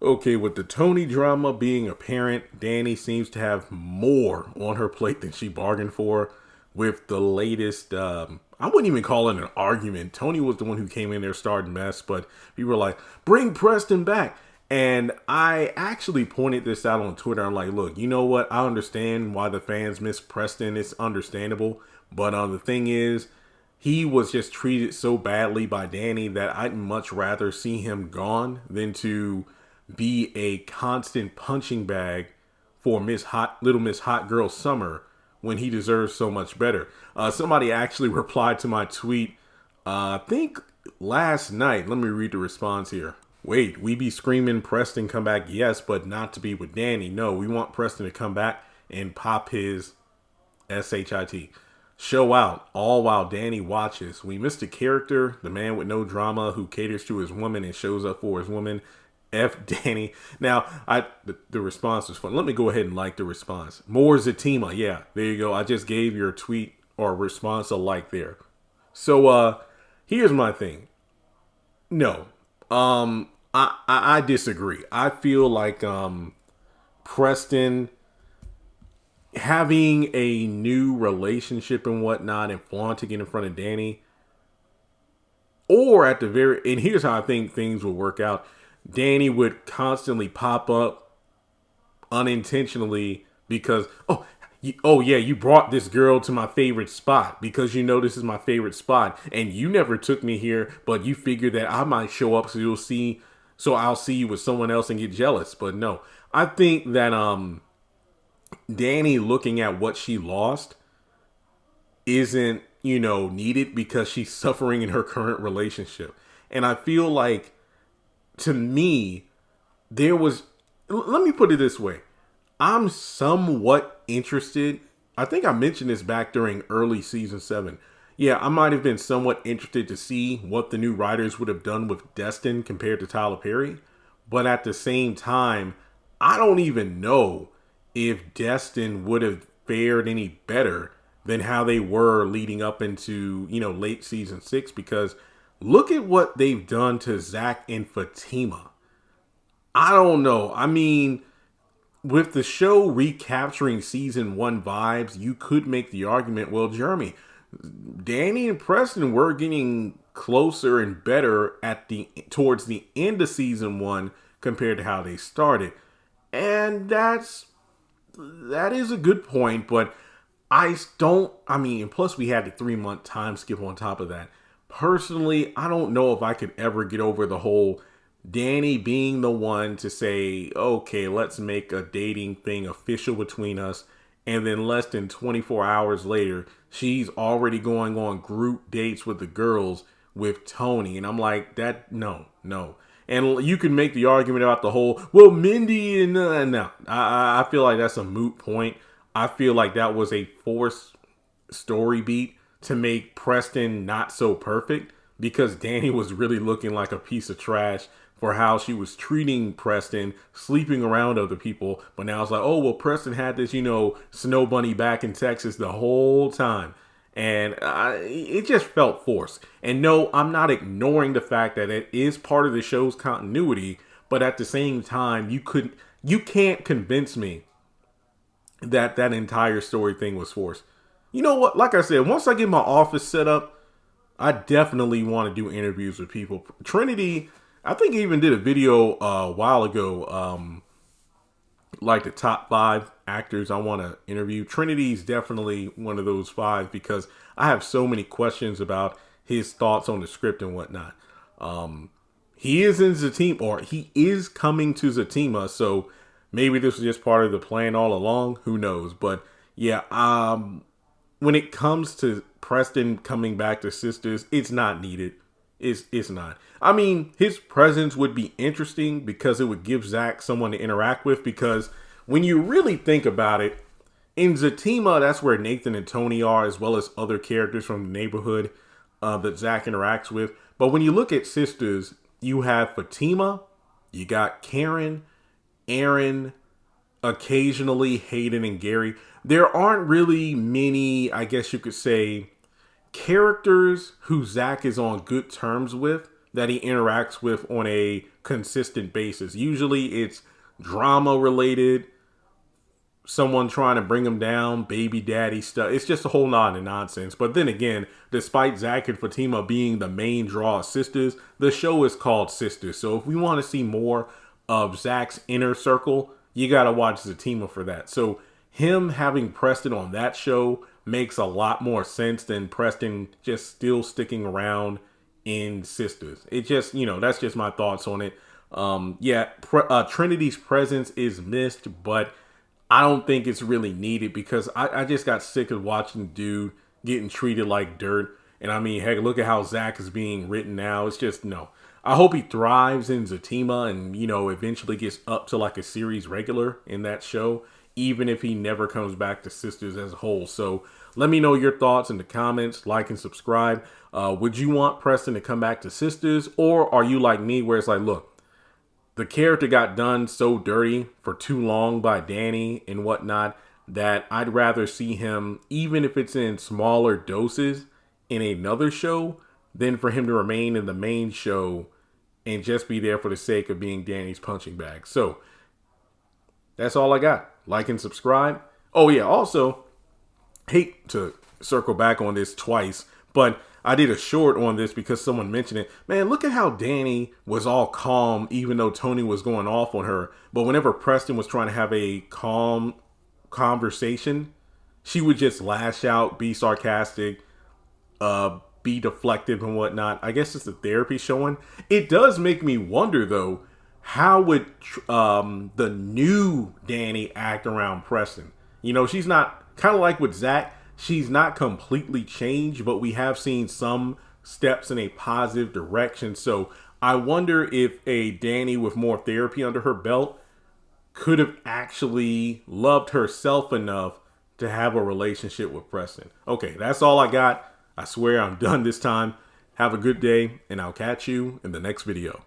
Okay, with the Tony drama being apparent, Danny seems to have more on her plate than she bargained for with the latest. I wouldn't even call it an argument. Tony was the one who came in there starting mess, but people were like, bring Preston back. And I actually pointed this out on Twitter. I'm like, look, you know what? I understand why the fans miss Preston. It's understandable. But the thing is, he was just treated so badly by Danny that I'd much rather see him gone than to be a constant punching bag for Little Miss Hot Girl Summer when he deserves so much better. Somebody actually replied to my tweet, I think last night. Let me read the response here. Wait, we be screaming Preston come back, yes, but not to be with Danny. No, we want Preston to come back and pop his SHIT. Show out, all while Danny watches. We missed a character, the man with no drama who caters to his woman and shows up for his woman. F Danny. Now, the response was fun. Let me go ahead and like the response. More Zatima. Yeah, there you go. I just gave your tweet or response a like there. So here's my thing. No. I disagree. I feel like Preston having a new relationship and whatnot and flaunting it in front of Danny, or at the and here's how I think things will work out. Danny would constantly pop up unintentionally because, yeah, you brought this girl to my favorite spot because you know this is my favorite spot and you never took me here, but you figured that I might show up so I'll see you with someone else and get jealous. But no, I think that Danny looking at what she lost isn't, needed because she's suffering in her current relationship. And I feel like, to me, let me put it this way. I'm somewhat interested. I think I mentioned this back during early season 7. Yeah, I might have been somewhat interested to see what the new writers would have done with Destin compared to Tyler Perry. But at the same time, I don't even know if Destin would have fared any better than how they were leading up into, late season 6, because look at what they've done to Zach and Fatima. I don't know. I mean, with the show recapturing season 1 vibes, you could make the argument, well, Jeremy, Danny and Preston were getting closer and better towards the end of season 1 compared to how they started. And that is a good point, but plus we had the 3-month time skip on top of that. Personally, I don't know if I could ever get over the whole Danny being the one to say, okay, let's make a dating thing official between us. And then less than 24 hours later, she's already going on group dates with the girls with Tony. And I'm like, no. And you can make the argument about the whole, well, Mindy and no. I feel like that's a moot point. I feel like that was a forced story beat to make Preston not so perfect because Danny was really looking like a piece of trash for how she was treating Preston, sleeping around other people. But now it's like, oh, well, Preston had this, snow bunny back in Texas the whole time. And it just felt forced. And no, I'm not ignoring the fact that it is part of the show's continuity. But at the same time, you can't convince me that entire story thing was forced. You know what? Like I said, once I get my office set up, I definitely want to do interviews with people. Trinity, I think I even did a video a while ago, like the top 5 actors I want to interview. Trinity's definitely one of those 5 because I have so many questions about his thoughts on the script and whatnot. He is in Zatima, or he is coming to Zatima, so maybe this was just part of the plan all along. Who knows? But yeah, when it comes to Preston coming back to Sistas, it's not needed. It's not. I mean, his presence would be interesting because it would give Zach someone to interact with. Because when you really think about it, in Zatima, that's where Nathan and Tony are, as well as other characters from the neighborhood that Zach interacts with. But when you look at Sistas, you have Fatima, you got Karen, Aaron, occasionally Hayden and Gary. There aren't really many, I guess you could say, characters who Zach is on good terms with that he interacts with on a consistent basis. Usually it's drama related, someone trying to bring him down, baby daddy stuff. It's just a whole lot of nonsense. But then again, despite Zach and Fatima being the main draw of Sistas, the show is called Sistas. So if we want to see more of Zach's inner circle, you got to watch Zatima for that. So him having Preston on that show makes a lot more sense than Preston just still sticking around in Sistas. It just, that's just my thoughts on it. Trinity's presence is missed, but I don't think it's really needed because I just got sick of watching dude getting treated like dirt. And I mean, heck, look at how Zach is being written now. It's just, no. I hope he thrives in Zatima and, eventually gets up to like a series regular in that show, even if he never comes back to Sistas as a whole. So let me know your thoughts in the comments, like and subscribe. Would you want Preston to come back to Sistas, or are you like me where it's like, look, the character got done so dirty for too long by Danny and whatnot that I'd rather see him, even if it's in smaller doses, in another show than for him to remain in the main show and just be there for the sake of being Danny's punching bag. So that's all I got. Like and subscribe. Oh yeah, also, hate to circle back on this twice, but I did a short on this because someone mentioned it. Man, look at how Danny was all calm even though Tony was going off on her. But whenever Preston was trying to have a calm conversation, she would just lash out, be sarcastic, be deflective and whatnot. I guess it's the therapy showing. It does make me wonder, though, how would the new Danny act around Preston? She's not, kind of like with Zach, she's not completely changed, but we have seen some steps in a positive direction. So I wonder if a Danny with more therapy under her belt could have actually loved herself enough to have a relationship with Preston. Okay, that's all I got. I swear I'm done this time. Have a good day, and I'll catch you in the next video.